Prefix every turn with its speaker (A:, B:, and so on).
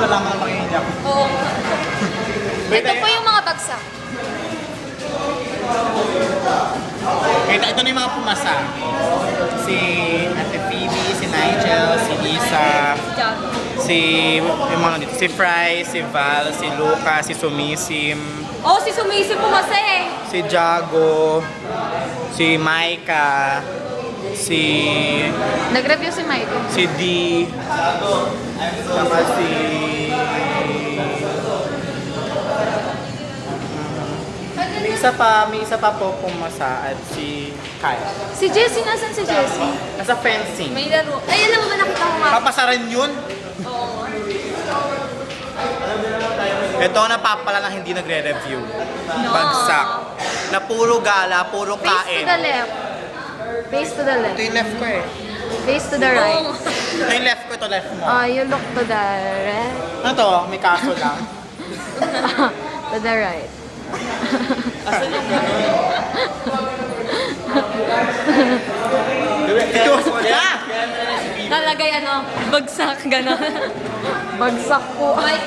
A: wala mga makihinyak.
B: Oo. Ito po yung mga bagsak.
A: Ito na yung mga pumasa. Si Ate Phoebe, si Nigel, si Isa, si yung mga dito, si Fry, si Val, si Luca, si Sumisim,
B: Oh, si Sumisi pumasa eh.
A: si Jago, si Maika, si
B: Nag-review si Michael.
A: si D, saka si may isa pa po pumasa at si Kyle.
B: Si Jessie, nasan si Jessie?
A: Nasa fencing.
B: May laro. Ay, alam mo ba nakita ko nga?
A: Papasaran yun?
B: Oo.
A: Ito ang napapala na hindi nagre-review. Bagsak. Na puro gala, puro
B: Face to
A: kain.
B: the left. Face to the left.
A: Ito yung left ko eh.
B: Face to the right.
A: Ito yung left ko, ito left mo.
B: You look to the left.
A: Ano to? May kaso lang.
B: To the right.
A: Asan yung gano'n? Ito, na!
B: Nalagay ano, bagsak, gano'n. Bagsak po. Mike,